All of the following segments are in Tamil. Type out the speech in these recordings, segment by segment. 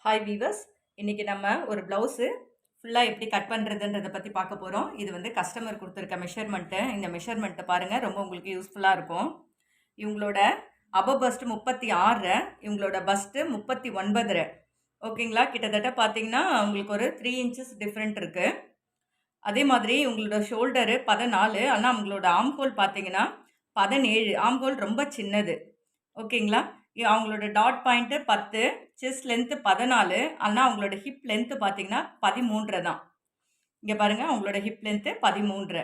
ஹாய் வீவர்ஸ், இன்னைக்கு நம்ம ஒரு ப்ளவுஸு ஃபுல்லாக எப்படி கட் பண்ணுறதுன்றதை பற்றி பார்க்க போகிறோம். இது வந்து கஸ்டமர் கொடுத்துருக்க மெஷர்மெண்ட்டு. இந்த மெஷர்மெண்ட்டை பாருங்கள், ரொம்ப உங்களுக்கு யூஸ்ஃபுல்லாக இருக்கும். இவங்களோட அபோ பஸ்ட்டு 36, இவங்களோட பஸ்ட்டு 39. ஓகேங்களா? கிட்டத்தட்ட பார்த்தீங்கன்னா உங்களுக்கு ஒரு 3 இன்ச்சஸ் டிஃப்ரெண்ட் இருக்குது. அதே மாதிரி இவங்களோட ஷோல்டரு 14, ஆனால் அவங்களோட ஆம்ஹோல் பார்த்தீங்கன்னா 17. ஆம்ஹோல் ரொம்ப சின்னது. ஓகேங்களா? அவங்களோட டாட் பாயிண்ட்டு 10, செஸ்ட் லென்த்து 14, ஆனால் அவங்களோட ஹிப் லென்த்து பார்த்தீங்கன்னா 13 தான். இங்கே பாருங்கள், அவங்களோட ஹிப் லென்த்து 13.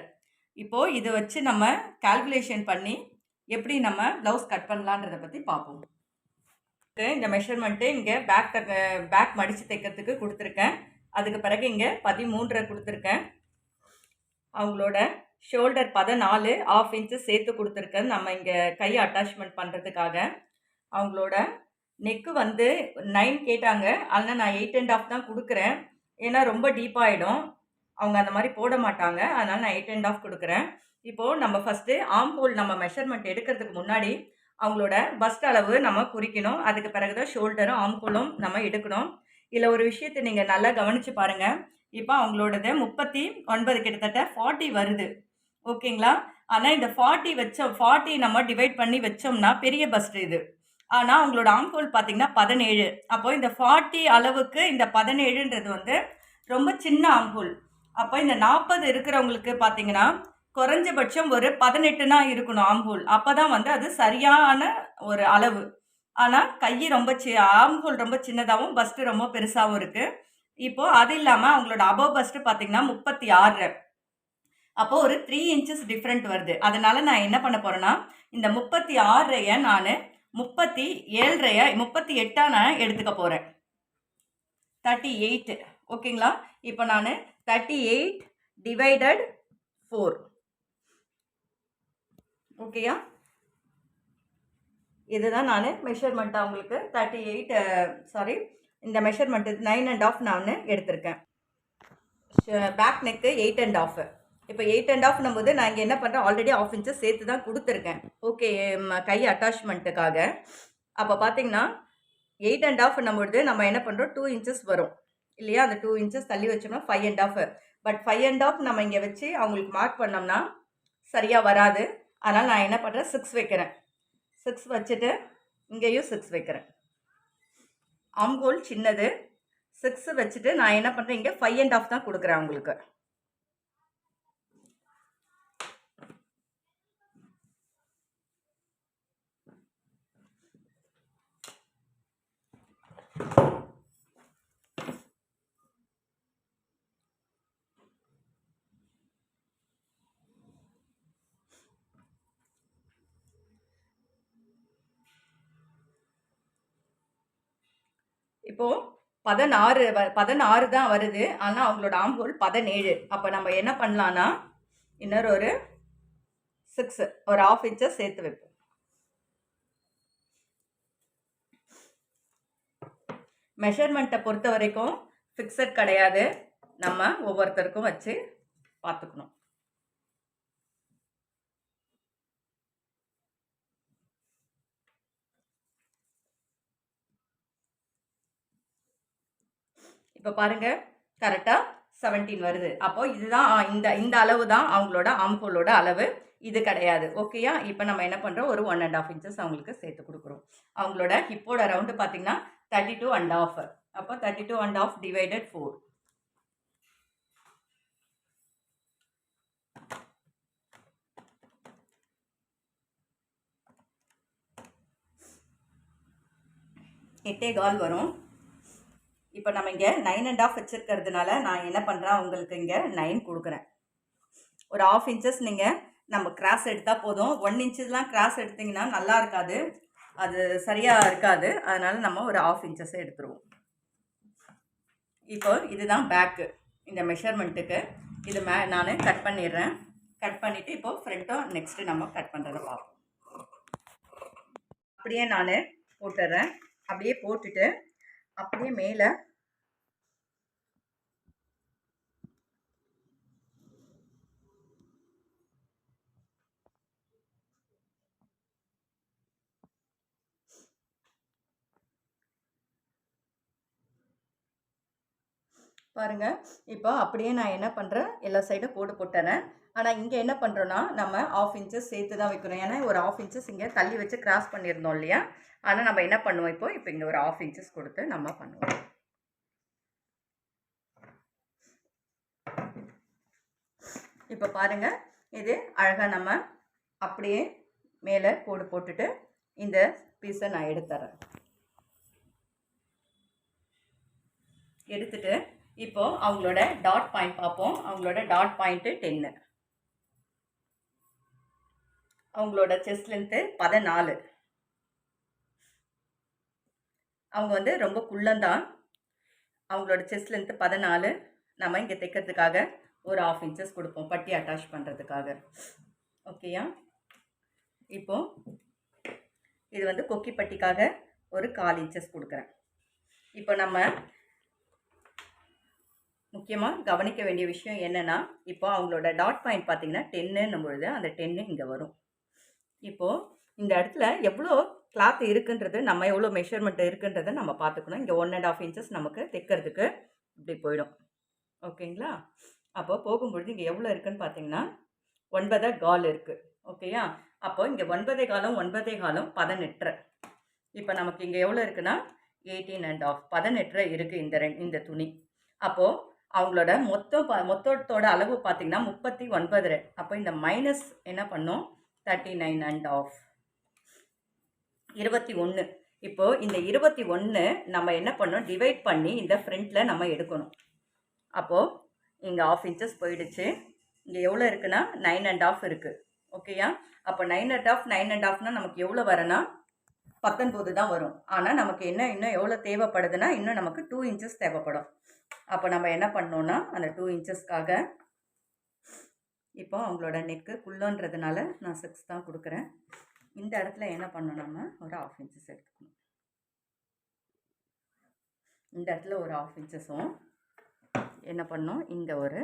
இப்போது இதை வச்சு நம்ம கால்குலேஷன் பண்ணி எப்படி நம்ம ப்ளவுஸ் கட் பண்ணலான்றதை பற்றி பார்ப்போம். இந்த மெஷர்மெண்ட்டு இங்கே பேக் மடித்து தைக்கிறதுக்கு கொடுத்துருக்கேன். அதுக்கு பிறகு இங்கே 13 கொடுத்துருக்கேன். அவங்களோட ஷோல்டர் 14, 1/2 இன்ச்சு சேர்த்து கொடுத்துருக்கேன் நம்ம இங்கே கை அட்டாச்மெண்ட் பண்ணுறதுக்காக. அவங்களோட நெக்கு வந்து 9 கேட்டாங்க, ஆனால் நான் 8.5 தான் கொடுக்குறேன். ஏன்னா ரொம்ப டீப்பாகிடும், அவங்க அந்த மாதிரி போட மாட்டாங்க. அதனால் நான் 8.5 கொடுக்குறேன். இப்போது நம்ம ஃபஸ்ட்டு ஆம்ஹோல் நம்ம மெஷர்மெண்ட் எடுக்கிறதுக்கு முன்னாடி அவங்களோட பஸ்ட் அளவு நம்ம குறிக்கணும். அதுக்கு பிறகு தான் ஷோல்டரும் ஆம்ஹோலும் நம்ம எடுக்கணும். இதில் ஒரு விஷயத்தை நீங்கள் நல்லா கவனித்து பாருங்கள். இப்போ அவங்களோடது 39, கிட்டத்தட்ட 40 வருது. ஓகேங்களா? ஆனால் இந்த 40 நம்ம டிவைட் பண்ணி வச்சோம்னா பெரிய பஸ்ட் இது. ஆனால் அவங்களோட ஆம்ஹோல் பார்த்தீங்கன்னா 17. அப்போ இந்த 40 அளவுக்கு இந்த 17ன்றது வந்து ரொம்ப சின்ன ஆம்ஹோல். அப்போ இந்த 40 இருக்கிறவங்களுக்கு பார்த்தீங்கன்னா குறைஞ்சபட்சம் ஒரு 18னா இருக்கணும் ஆம்ஹோல். அப்போ தான் வந்து அது சரியான ஒரு அளவு. ஆனால் கை ரொம்ப ஆம்ஹோல் ரொம்ப சின்னதாகவும் பஸ்ட்டு ரொம்ப பெருசாகவும் இருக்குது. இப்போது அது இல்லாமல் அவங்களோட அபவ் பஸ்ட்டு பார்த்தீங்கன்னா 36. அப்போது ஒரு 3 இன்ச்சஸ் டிஃப்ரெண்ட் வருது. அதனால் நான் என்ன பண்ண போகிறேன்னா, இந்த 36 நான் 38 நான் எடுத்துக்க போகிறேன். 38. ஓகேங்களா? இப்போ நான் 38 டிவைடட் 4. ஓகேயா? இதுதான் நான் மெஷர்மெண்ட்டாக உங்களுக்கு 38 இந்த மெஷர்மெண்ட்டு 9.5 நான் எடுத்திருக்கேன். Back neck 8.5. இப்போ 8.5 போது நான் இங்கே என்ன பண்ணுறேன், ஆல்ரெடி 1/2 இன்ச்சஸ் சேர்த்து தான் கொடுத்துருக்கேன். ஓகே, கை அட்டாச்மெண்ட்டுக்காக. அப்போ பார்த்தீங்கன்னா 8.5 நம்மளுது நம்ம என்ன பண்ணுறோம், 2 இன்ச்சஸ் வரும் இல்லையா? அந்த 2 இன்ச்சஸ் தள்ளி வச்சோம்னா 5.5. பட் 5.5 நம்ம இங்கே வச்சு அவங்களுக்கு மார்க் பண்ணோம்னா சரியாக வராது. அதனால் நான் என்ன பண்ணுறேன், 6 வைக்கிறேன். 6 வச்சுட்டு இங்கேயும் 6 வைக்கிறேன். ஆம்ஹோல் சின்னது, 6 வச்சுட்டு நான் என்ன பண்ணுறேன், இங்கே 5.5 தான் கொடுக்குறேன் உங்களுக்கு. இப்போது 16 தான் வருது, ஆனால் அவங்களோட ஆம்ஹோல் 17. அப்போ நம்ம என்ன பண்ணலான்னா, இன்னொரு ஒரு 6, ஒரு 1/2 இன்ச்சஸ் சேர்த்து வைப்போம். மெஷர்மெண்ட்டை பொறுத்த வரைக்கும் ஃபிக்ஸட் கிடையாது, நம்ம ஒவ்வொருத்தருக்கும் வச்சு பார்த்துக்கணும். இப்போ பாருங்கள், கரெக்டாக 17 வருது. அப்போ இதுதான் இந்த அளவு தான் அவங்களோட ஆம்ஹோலோட அளவு, இது கிடையாது. ஓகேயா? இப்போ நம்ம என்ன பண்ணுறோம், ஒரு 1.5 இன்ச்சஸ் அவங்களுக்கு சேர்த்து கொடுக்குறோம். அவங்களோட ஹிப்போட ரவுண்டு பார்த்தீங்கன்னா 32.5. அப்போ 32.5 டிவைடட் 4. எட்டே கால் வரும். இப்போ நம்ம இங்கே 9.5 வச்சுருக்கிறதுனால நான் என்ன பண்ணுறேன், உங்களுக்கு இங்கே 9 கொடுக்குறேன். ஒரு 1/2 இன்ச்சஸ் நீங்கள் நம்ம கிராஸ் எடுத்தால் போதும். 1 இன்ச்சஸ்லாம் கிராஸ் எடுத்திங்கன்னா நல்லா இருக்காது, அது சரியாக இருக்காது. அதனால் நம்ம ஒரு 1/2 இன்ச்சஸ் எடுத்துருவோம். இப்போ இதுதான் பேக்கு இந்த மெஷர்மெண்ட்டுக்கு. இது நான் கட் பண்ணிடுறேன். கட் பண்ணிவிட்டு இப்போது ஃப்ரண்ட்டும் நெக்ஸ்ட்டு நம்ம கட் பண்ணுறதை பார்ப்போம். அப்படியே நான் போட்டுடுறேன். அப்படியே போட்டுட்டு அப்படியே மேலே பாருங்கள். இப்போ அப்படியே நான் என்ன பண்ணுறேன், எல்லா சைடும் கோடு போட்டுறேன். ஆனால் இங்கே என்ன பண்ணுறோன்னா, நம்ம 1/2 இன்ச்சஸ் சேர்த்து தான் வைக்கணும். ஏன்னா ஒரு 1/2 இன்ச்சஸ் இங்கே தள்ளி வச்சு கிராஸ் பண்ணியிருந்தோம் இல்லையா? ஆனால் நம்ம என்ன பண்ணுவோம், இப்போ இங்கே ஒரு 1/2 இன்ச்சஸ் கொடுத்து நம்ம பண்ணுவோம். இப்போ பாருங்கள், இது அழகாக நம்ம அப்படியே மேலே கோடு போட்டுட்டு இந்த பீஸை நான் எடுத்துறேன். எடுத்துட்டு இப்போ அவங்களோட டாட் பாயிண்ட் பார்ப்போம். அவங்களோட டாட் பாயிண்ட்டு 10. அவங்களோட செஸ்ட் லென்த்து 14. அவங்க வந்து ரொம்ப குள்ளந்தான். அவங்களோட செஸ்ட் லென்த்து 14. நம்ம இங்கே தைக்கிறதுக்காக ஒரு 1/2 இன்ச்சஸ் கொடுப்போம், பட்டி அட்டாச் பண்ணுறதுக்காக. ஓகேயா? இப்போ இது வந்து கொக்கி பட்டிக்காக ஒரு 1/4 இன்ச்சஸ் கொடுக்குறேன். இப்போ நம்ம முக்கியமாக கவனிக்க வேண்டிய விஷயம் என்னென்னா, இப்போ அவங்களோட டாட் பாயிண்ட் பார்த்தீங்கன்னா 10ன்னும் பொழுது அந்த 10 இங்கே வரும். இப்போது இந்த இடத்துல எவ்வளோ கிளாத் இருக்குன்றது, நம்ம எவ்வளோ மெஷர்மெண்ட் இருக்குன்றதை நம்ம பார்த்துக்கணும். இங்கே 1.5 இன்ச்சஸ் நமக்கு தைக்கிறதுக்கு இப்படி போயிடும். ஓகேங்களா? அப்போ போகும்பொழுது இங்கே எவ்வளோ இருக்குதுன்னு பார்த்தீங்கன்னா 9.25 இருக்குது. ஓகேயா? அப்போ இங்கே 9.25 9.25 18. இப்போ நமக்கு இங்கே எவ்வளோ இருக்குன்னா 18.5 18 இருக்குது இந்த துணி. அப்போது அவங்களோட மொத்தத்தோட அளவு பார்த்தீங்கன்னா 39. அப்போ இந்த மைனஸ் என்ன பண்ணோம், 39.5 21. இப்போ இந்த 21 நம்ம என்ன பண்ணோம், டிவைட் பண்ணி இந்த ஃப்ரண்ட்டில் நம்ம எடுக்கணும். அப்போது இங்கே 1/2 இன்ச்சஸ் போயிடுச்சு. இங்கே எவ்வளோ இருக்குன்னா 9.5 இருக்குது. ஓகேயா? அப்போ 9.5 9.5னா நமக்கு எவ்வளோ வரனா 19 தான் வரும். ஆனால் நமக்கு இன்னும் எவ்வளோ தேவைப்படுதுன்னா, இன்னும் நமக்கு 2 இன்ச்சஸ் தேவைப்படும். அப்போ நம்ம என்ன பண்ணோன்னா, அந்த 2 இன்ச்சஸ்க்காக இப்போ அவங்களோட நெக்கு குள்ளன்றதுனால நான் 6 தான் கொடுக்குறேன். இந்த இடத்துல என்ன பண்ணணும், நம்ம ஒரு 1/2 இன்ச்சஸ் எடுத்துக்கணும். இந்த இடத்துல ஒரு 1/2 இன்ச்சஸும் என்ன பண்ணோம், இங்கே ஒரு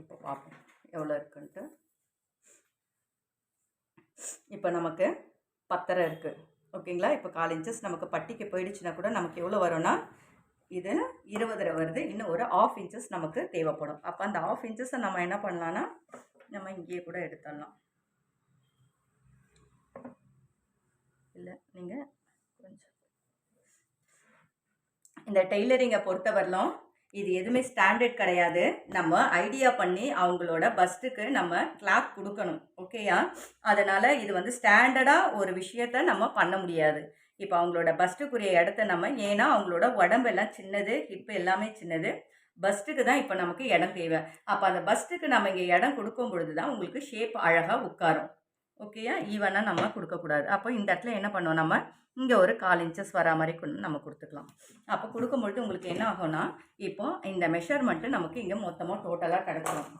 இப்போ பார்ப்போம் எவ்வளோ இருக்குன்ட்டு. இப்போ நமக்கு 10 இருக்குது. ஓகேங்களா? இப்போ 1/4 இன்ச்சஸ் நமக்கு பட்டிக்கு போயிடுச்சுன்னா கூட நமக்கு எவ்வளோ வரும்னா, இது 20 வருது. இன்னும் ஒரு 1/2 இன்ச்சஸ் நமக்கு தேவைப்படும். அப்போ அந்த 1/2 இன்ச்சஸை நம்ம என்ன பண்ணலான்னா, நம்ம இங்கேயே கூட எடுத்துடலாம். இல்லை, நீங்கள் கொஞ்சம் இந்த டெய்லரிங்கை பொறுத்தவரையிலும் இது எதுவுமே ஸ்டாண்டர்ட் கிடையாது. நம்ம ஐடியா பண்ணி அவங்களோட பஸ்ட்டுக்கு நம்ம கிளாத் கொடுக்கணும். ஓகேயா? அதனால் இது வந்து ஸ்டாண்டர்டாக ஒரு விஷயத்த நம்ம பண்ண முடியாது. இப்போ அவங்களோட பஸ்ட்டுக்குரிய இடத்த நம்ம, ஏன்னா அவங்களோட உடம்பெல்லாம் சின்னது, ஹிப்பு எல்லாமே சின்னது, பஸ்ட்டுக்கு தான் இப்போ நமக்கு இடம் தேவை. அப்போ அந்த பஸ்ட்டுக்கு நம்ம இங்கே இடம் கொடுக்கும் பொழுது தான் உங்களுக்கு ஷேப் அழகாக உட்காரும். ஓகேயா? ஈவனாக நம்ம கொடுக்கக்கூடாது. அப்போ இந்த இடத்துல என்ன பண்ணோம், நம்ம இங்கே ஒரு 1/4 இன்ச்சஸ் வரா மாதிரி நம்ம கொடுத்துக்கலாம். அப்போ கொடுக்கும்பொழுது உங்களுக்கு என்ன ஆகும்னா, இப்போ இந்த மெஷர்மெண்ட்டு நமக்கு இங்கே மொத்தமாக டோட்டலாக கிடச்சிடும்.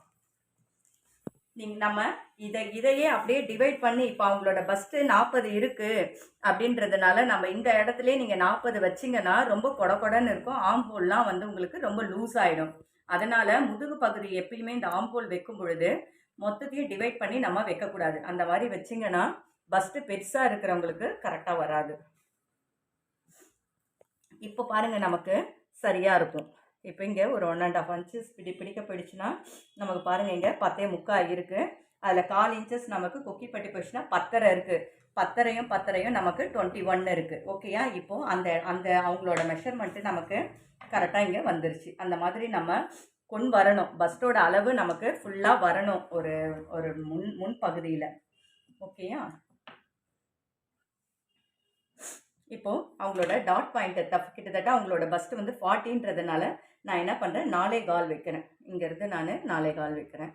நம்ம இதையே அப்படியே டிவைட் பண்ணி, இப்போ அவங்களோட பஸ்ட்டு 40 இருக்குது அப்படின்றதுனால நம்ம இந்த இடத்துலையே நீங்கள் 40 வச்சிங்கன்னா ரொம்ப கொடன்னு இருக்கும். ஆம்போல்லாம் வந்து உங்களுக்கு ரொம்ப லூஸ் ஆகிடும். அதனால் முதுகு பகுதி எப்பயுமே இந்த ஆம்போல் வைக்கும் பொழுது மொத்தத்தையும் டிவைட் பண்ணி நம்ம வைக்கக்கூடாது. அந்த மாதிரி வச்சிங்கன்னா பஸ்ட்டு பெருசாக இருக்கிறவங்களுக்கு கரெக்டாக வராது. இப்போ பாருங்கள், நமக்கு சரியாக இருக்கும். இப்போ இங்கே ஒரு 1.5 இன்ச்சஸ் பிடிக்க போயிடுச்சுன்னா நமக்கு பாருங்கள், இங்கே 10.75 இருக்குது. அதில் 1/4 இன்ச்சஸ் நமக்கு கொக்கி பட்டி போயிடுச்சுன்னா 10 இருக்குது. 10 நமக்கு 21 இருக்குது. ஓகேயா? இப்போது அந்த அவங்களோட மெஷர்மெண்ட்டு நமக்கு கரெக்டாக இங்கே வந்துருச்சு. அந்த மாதிரி நம்ம கொண்டு வரணும். பஸ்டோட அளவு நமக்கு ஃபுல்லாக வரணும் ஒரு ஒரு முன் பகுதியில். ஓகேயா? இப்போது அவங்களோட டாட் பாயிண்ட்டை கிட்டத்தட்ட அவங்களோட பஸ்ட்டு வந்து 40ன்றதுனால நான் என்ன பண்ணுறேன், 4.25 வைக்கிறேன். இங்கேருந்து நான் 4.25 வைக்கிறேன்.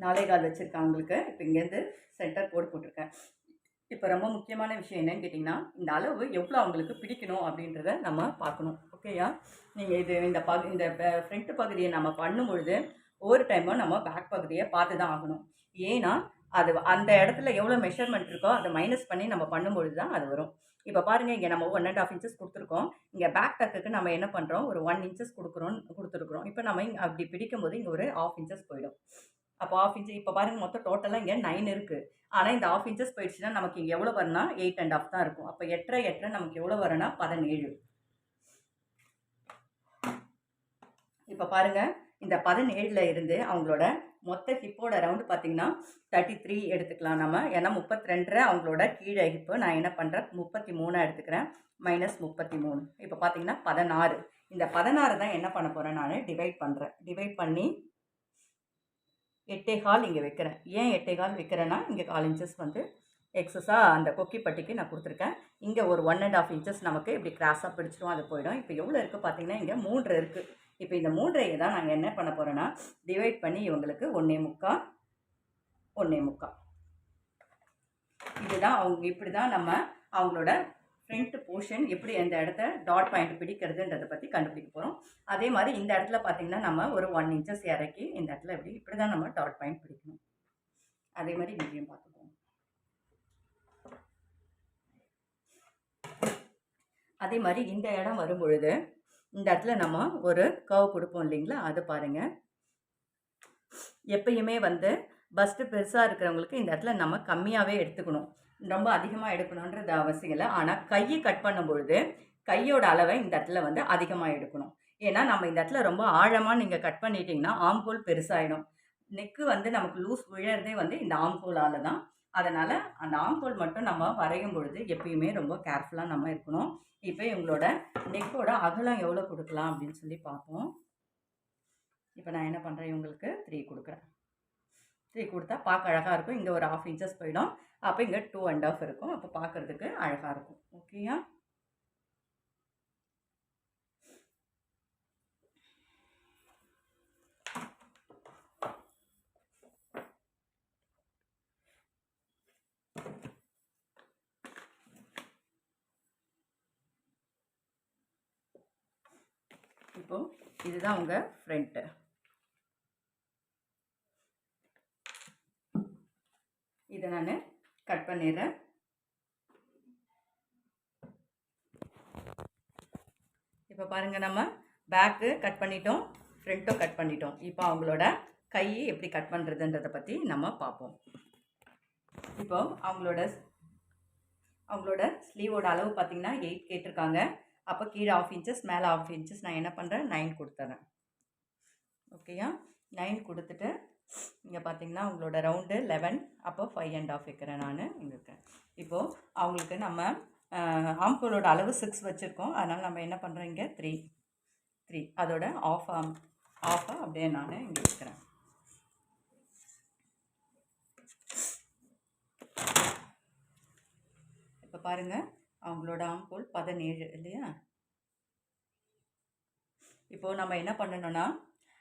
நாலேகால் வச்சுருக்கேன் அவங்களுக்கு. இப்போ இங்கேருந்து சென்டர் கோடு போட்டிருக்கேன். இப்போ ரொம்ப முக்கியமான விஷயம் என்னன்னு கேட்டிங்கன்னா, இந்த அளவு எவ்வளோ அவங்களுக்கு பிடிக்கணும் அப்படின்றத நம்ம பார்க்கணும். ஓகேயா? நீங்கள் இந்த ஃப்ரண்ட் பகுதியை நம்ம பண்ணும்பொழுது ஒவ்வொரு டைமும் நம்ம பேக் பகுதியை பார்த்து தான் ஆகணும். ஏன்னா அது அந்த இடத்துல எவ்வளோ மெஷர்மெண்ட் இருக்கோ அதை மைனஸ் பண்ணி நம்ம பண்ணும்பொழுது தான் அது வரும். இப்போ பாருங்கள், இங்கே நம்ம 1.5 இன்ச்சஸ் கொடுத்துருக்கோம். இங்கே பேக் டக்குக்கு நம்ம என்ன பண்ணுறோம், ஒரு 1 இன்ச்சஸ் கொடுத்துருக்குறோம். இப்போ நம்ம அப்படி பிடிக்கும்போது இங்கே ஒரு 1/2 இன்ச்சஸ் போயிடும். அப்போ ½ இன்ச் இப்போ பாருங்கள் மொத்தம் டோட்டலாக இங்கே 9 இருக்குது. ஆனால் இந்த ½ இன்ச்சஸ் போயிடுச்சுன்னா நமக்கு இங்கே எவ்வளோ வரும்னா 8½ தான் இருக்கும். அப்போ 8 நமக்கு எவ்வளோ வரும்னா 17. இப்போ பாருங்கள் இந்த 17ல் இருந்து அவங்களோட மொத்த ஹிப்போட ரவுண்டு பார்த்தீங்கன்னா 33 எடுத்துக்கலாம் நம்ம. ஏன்னா 32 அவங்களோட கீழே ஹிப்பு. நான் என்ன பண்ணுறேன் 33 எடுத்துக்கிறேன். -33. இப்போ பார்த்தீங்கன்னா 16. இந்த 16 தான் என்ன பண்ண போகிறேன் நான் டிவைட் பண்ணுறேன். டிவைட் பண்ணி 8.25 இங்கே வைக்கிறேன். ஏன் 8.25 வைக்கிறேன்னா இங்கே 1/4 இன்ச்சஸ் வந்து எக்ஸஸாக அந்த கொக்கி பட்டிக்கு நான் கொடுத்துருக்கேன். இங்கே ஒரு 1½ இன்ச்சஸ் நமக்கு இப்படி கிராஸாக பிடிச்சிடும், அது போயிடும். இப்போ எவ்வளோ இருக்குது பார்த்தீங்கன்னா இங்கே 3 இருக்குது. இப்போ இந்த 3ஐ தான் நாங்கள் என்ன பண்ண போகிறோன்னா டிவைட் பண்ணி இவங்களுக்கு 1.25 1.25. இதுதான் அவங்க இப்படி தான் நம்ம அவங்களோட ஃப்ரண்ட் போர்ஷன் எப்படி அந்த இடத்த டாட் பாயிண்ட் பிடிக்கிறதுன்றதை பற்றி கண்டுபிடிக்க போகிறோம். அதே மாதிரி இந்த இடத்துல பார்த்தீங்கன்னா நம்ம ஒரு 1 இன்ச்சஸ் இறக்கி இந்த இடத்துல இப்படி தான் நம்ம டாட் பாயிண்ட் பிடிக்கணும். அதே மாதிரி இங்கேயும் பார்த்துக்கோங்க. அதே மாதிரி இந்த இடம் வரும் பொழுது இந்த இடத்துல நம்ம ஒரு கர்வ் கொடுப்போம் இல்லைங்களா, அது பாருங்கள். எப்பயுமே வந்து பஸ்ட்டு பெருசாக இருக்கிறவங்களுக்கு இந்த இடத்துல நம்ம கம்மியாகவே எடுத்துக்கணும். ரொம்ப அதிகமாக எடுக்கணுன்றது அவசியம் இல்லை. ஆனால் கையை கட் பண்ணும் பொழுது கையோட அளவை இந்த இடத்துல வந்து அதிகமாக எடுக்கணும். ஏன்னா நம்ம இந்த இடத்துல ரொம்ப ஆழமாக நீங்கள் கட் பண்ணிட்டீங்கன்னா ஆம்ஹோல் பெருசாகிடும். நெக்கு வந்து நமக்கு லூஸ் விழறதே வந்து இந்த ஆம்ஹோலால் தான். அதனால் அந்த ஆம்ஹோல் மட்டும் நம்ம வரையும் பொழுது எப்பயுமே ரொம்ப கேர்ஃபுல்லாக நம்ம இருக்கணும். இப்போ இவங்களோட நெக்கோட அகலம் எவ்வளோ கொடுக்கலாம் அப்படின்னு சொல்லி பார்ப்போம். இப்போ நான் என்ன பண்ணுறேன், இவங்களுக்கு 3 கொடுக்குறேன். 3 கொடுத்தா பார்க்க அழகாக இருக்கும். இங்கே ஒரு ½ இன்ச்சஸ் போயிடும். அப்போ இங்கே 2½ இருக்கும். அப்போ பார்க்குறதுக்கு அழகாக இருக்கும். ஓகேயா? இப்போ இதுதான் உங்கள் ஃப்ரண்ட்டு. இதை நான் கட் பண்ணிடுறேன். இப்போ பாருங்கள் நம்ம பேக்கு கட் பண்ணிட்டோம், ஃப்ரண்ட்டும் கட் பண்ணிட்டோம். இப்போ அவங்களோட கை எப்படி கட் பண்ணுறதுன்றதை பற்றி நம்ம பார்ப்போம். இப்போ அவங்களோட ஸ்லீவோட அளவு பார்த்திங்கன்னா 8 கேட்டிருக்காங்க. அப்போ கீழே ½ இன்ச்சஸ் மேலே ½ இன்ச்சஸ் நான் என்ன பண்ணுறேன் 9 கொடுத்துறேன். ஓகேயா? 9 கொடுத்துட்டு இங்கே பார்த்தீங்கன்னா அவங்களோட ரவுண்டு 11. அப்போ 5½ வைக்கிறேன் நான் இங்கே இருக்கேன். இப்போது அவங்களுக்கு நம்ம ஆம்ஹோலோட அளவு 6 வச்சுருக்கோம். அதனால் நம்ம என்ன பண்ணுறோம் இங்கே 3 அதோட ஆஃபாக அப்படியே நான் இங்கே வைக்கிறேன். இப்போ பாருங்கள் அவங்களோட ஆம்ஹோல் 17 இல்லையா? இப்போது நம்ம என்ன பண்ணணும்னா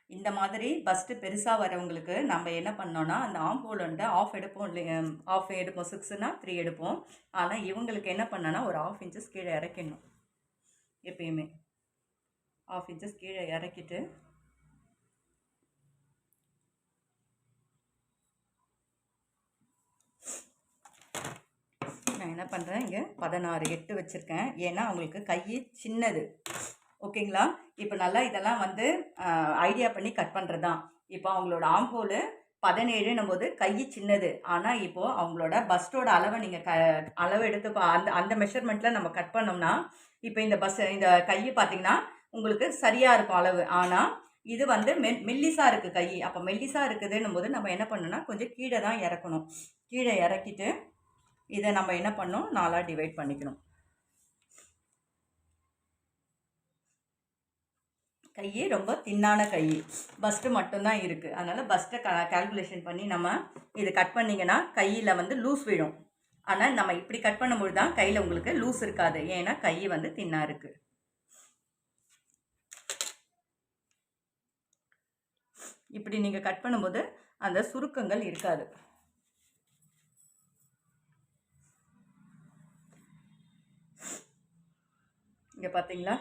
இந்த மாதிரி பஸ்ட்டு பெருசாக வரவங்களுக்கு நம்ம என்ன பண்ணோன்னா அந்த ஆம்ஹோல் வந்து ½ எடுப்போம் இல்லையா, ½ எடுப்போம். 6னா 3 எடுப்போம். ஆனால் இவங்களுக்கு என்ன பண்ணோன்னா ஒரு ½ இன்ச்சஸ் கீழே இறக்கிடணும். எப்பயுமே ½ இன்ச்சஸ் கீழே இறக்கிட்டு நான் என்ன பண்ணுறேன் இங்கே 16 8 வச்சுருக்கேன். ஏன்னா அவங்களுக்கு கை சின்னது. ஓகேங்களா? இப்போ நல்லா இதெல்லாம் வந்து ஐடியா பண்ணி கட் பண்ணுறது தான். இப்போ அவங்களோட ஆம்ஹோலு 17ன்னும் போது கை சின்னது. ஆனால் இப்போது அவங்களோட பஸ்ட்டோட அளவை நீங்கள் அளவு எடுத்து அந்த மெஷர்மெண்ட்டில் நம்ம கட் பண்ணோம்னா இப்போ இந்த கை பார்த்திங்கன்னா உங்களுக்கு சரியாக இருக்கும் அளவு. ஆனால் இது வந்து மெல்லிசாக இருக்குது கை. அப்போ மெல்லிசாக இருக்குதுன்னும் போது நம்ம என்ன பண்ணணும்னா கொஞ்சம் கீழே தான் இறக்கணும். கீழே இறக்கிட்டு இதை நம்ம என்ன பண்ணோம் 4ஆக டிவைட் பண்ணிக்கணும். கையே ரொம்ப தின்னான கை, பஸ்ட்டு மட்டும்தான் இருக்குது. அதனால் பஸ்ட்டை கால்குலேஷன் பண்ணி நம்ம இது கட் பண்ணிங்கன்னா கையில் வந்து லூஸ் விடும். ஆனால் நம்ம இப்படி கட் பண்ணும்போது தான் கையில் உங்களுக்கு லூஸ் இருக்காது. ஏன்னா கை வந்து தின்னாக இருக்குது. இப்படி நீங்கள் கட் பண்ணும்போது அந்த சுருக்கங்கள் இருக்காது. இங்கே பார்த்தீங்களா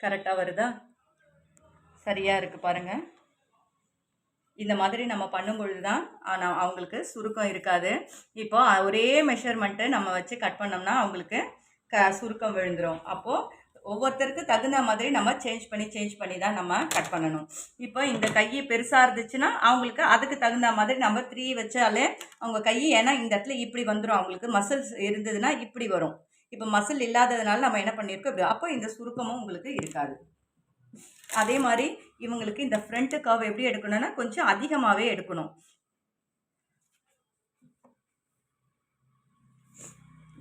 கரெக்டாக வருதா? சரியாக இருக்குது பாருங்கள். இந்த மாதிரி நம்ம பண்ணும்பொழுது தான் ஆனால் அவங்களுக்கு சுருக்கம் இருக்காது. இப்போ ஒரே மெஷர்மெண்ட்டு நம்ம வச்சு கட் பண்ணோம்னா அவங்களுக்கு சுருக்கம் விழுந்துடும். அப்போது ஒவ்வொருத்தருக்கு தகுந்த மாதிரி நம்ம சேஞ்ச் பண்ணி தான் நம்ம கட் பண்ணணும். இப்போ இந்த கை பெருசாக இருந்துச்சுன்னா அவங்களுக்கு அதுக்கு தகுந்த மாதிரி நம்ம 3 வச்சாலே அவங்க கை, ஏன்னா இந்த இடத்துல இப்படி வந்துடும், அவங்களுக்கு மசில்ஸ் இருந்ததுன்னா இப்படி வரும். இப்போ மசில் இல்லாததுனால நம்ம என்ன பண்ணியிருக்கோம் இப்படி, அப்போ இந்த சுருக்கமும் உங்களுக்கு இருக்காது. அதே மாதிரி இவங்களுக்கு இந்த ஃப்ரண்ட் கர்வ் எப்படி எடுக்கணும்னா கொஞ்சம் அதிகமாகவே எடுக்கணும்.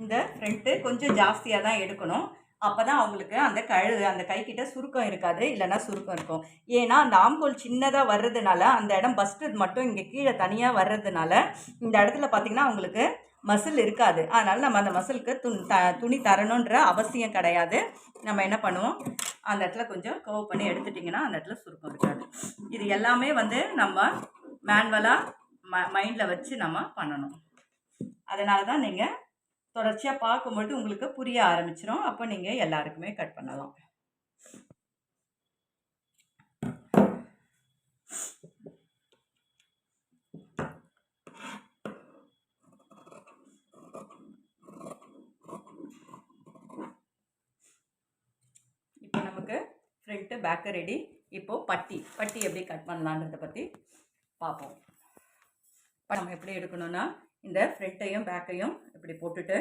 இந்த ஃப்ரண்ட்டு கொஞ்சம் ஜாஸ்தியாக தான் எடுக்கணும். அப்போ தான் அவங்களுக்கு அந்த அந்த கைக்கிட்ட சுருக்கம் இருக்காது, இல்லைன்னா சுருக்கம் இருக்கும். ஏன்னா அந்த ஆம்கோல் சின்னதாக வர்றதுனால அந்த இடம் பஸ்ட்டு மட்டும் இங்கே கீழே தனியாக வர்றதுனால இந்த இடத்துல பார்த்திங்கன்னா அவங்களுக்கு மசில் இருக்காது. அதனால் நம்ம அந்த மசிலுக்கு துணி தரணுன்ற அவசியம் கிடையாது. நம்ம என்ன பண்ணுவோம், அந்த இடத்துல கொஞ்சம் கர்வ் பண்ணி எடுத்துட்டிங்கன்னா அந்த இடத்துல சுருக்கம் இருக்காது. இது எல்லாமே வந்து நம்ம மேனுவலாக மைண்டில் வச்சு நம்ம பண்ணணும். அதனால தான் நீங்கள் தொடர்ச்சியாக பார்க்கும்பொழுது உங்களுக்கு புரிய ஆரம்பிச்சிடும். அப்போ நீங்கள் எல்லாருக்குமே கட் பண்ணலாம். இப்போ நமக்கு ஃப்ரண்ட்டு பேக்கு ரெடி. இப்போது பட்டி எப்படி கட் பண்ணலான்றதை பற்றி பார்ப்போம். நம்ம எப்படி எடுக்கணும்னா இந்த ஃப்ரண்ட்டையும் பேக்கையும் இப்படி போட்டுட்டு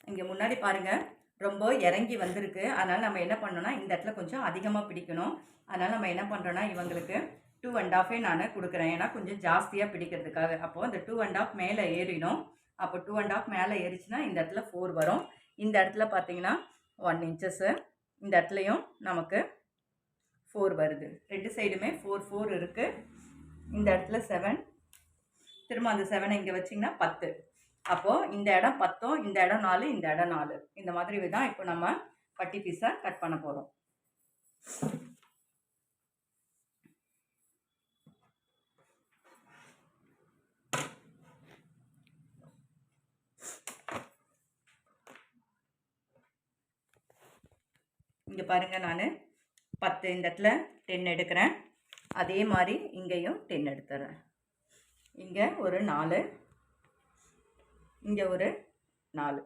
இங்கே முன்னாடி பாருங்கள் ரொம்ப இறங்கி வந்திருக்கு. அதனால் நம்ம என்ன பண்ணோன்னா இந்த இடத்துல கொஞ்சம் அதிகமாக பிடிக்கணும். அதனால் நம்ம என்ன பண்ணுறோன்னா இவங்களுக்கு 2.5 நான் கொடுக்குறேன், ஏன்னா கொஞ்சம் ஜாஸ்தியாக பிடிக்கிறதுக்காக. அப்போது இந்த 2.5 மேலே ஏறிடும். அப்போ 2.5 மேலே ஏறிச்சுன்னா இந்த இடத்துல 4 வரும். இந்த இடத்துல பார்த்தீங்கன்னா 1 இன்ச்சஸ்ஸு, இந்த இடத்துலையும் நமக்கு 4 வருது. ரெண்டு சைடுமே 4 இருக்குது. இந்த இடத்துல 7, திரும்ப அந்த 7 இங்கே வச்சிங்கன்னா 10. அப்போது இந்த இடம் 10, இந்த இடம் 4, இந்த இடம் 4. இந்த மாதிரி தான் இப்போ நம்ம பட்டி பீஸை கட் பண்ண போகிறோம். இங்கே பாருங்கள், நான் 10 இந்த இடத்துல 10 எடுக்கிறேன். அதே மாதிரி இங்கேயும் 10 எடுத்துறேன். இங்கே ஒரு 4, இங்கே ஒரு 4.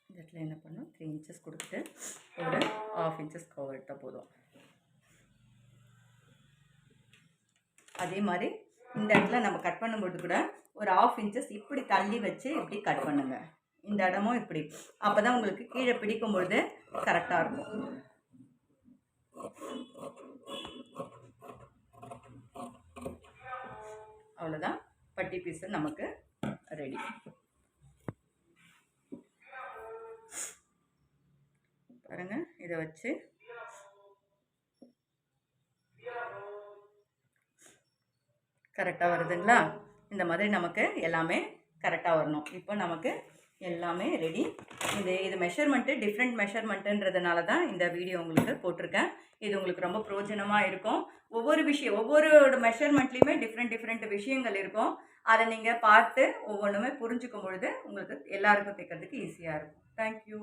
இந்த இடத்துல என்ன பண்ணணும், 3 இன்ச்சஸ் கொடுத்துட்டு ஒரு 1/2 இன்ச்சஸ் கவர் எடுத்தால் போதும். அதே மாதிரி இந்த இடத்துல நம்ம கட் பண்ணும்போது கூட ஒரு 1/2 இன்ச்சஸ் இப்படி தள்ளி வச்சு இப்படி கட் பண்ணுங்க. இந்த இடமும் இப்படி, அப்போ தான் உங்களுக்கு கீழே பிடிக்கும் பொழுது கரெக்டாக இருக்கும். அவ்வளோதான், பட்டி பீஸு நமக்கு ரெடி. பாருங்க, இதை வச்சு கரெக்டாக வருதுங்களா? இந்த மாதிரி நமக்கு எல்லாமே கரெக்டாக வரணும். இப்போ நமக்கு எல்லாமே ரெடி. இது மெஷர்மெண்ட்டு டிஃப்ரெண்ட் மெஷர்மெண்ட்டுன்றதுனால தான் இந்த வீடியோ உங்களுக்கு போட்டிருக்கேன். இது உங்களுக்கு ரொம்ப பிரயோஜனமாக இருக்கும். ஒவ்வொரு மெஷர்மெண்ட்லேயுமே டிஃப்ரெண்ட் விஷயங்கள் இருக்கும். அதை நீங்கள் பார்த்து ஒவ்வொன்றுமே புரிஞ்சுக்கும் பொழுது உங்களுக்கு எல்லாருக்கும் தைக்கிறதுக்கு ஈஸியாக இருக்கும். தேங்க்யூ.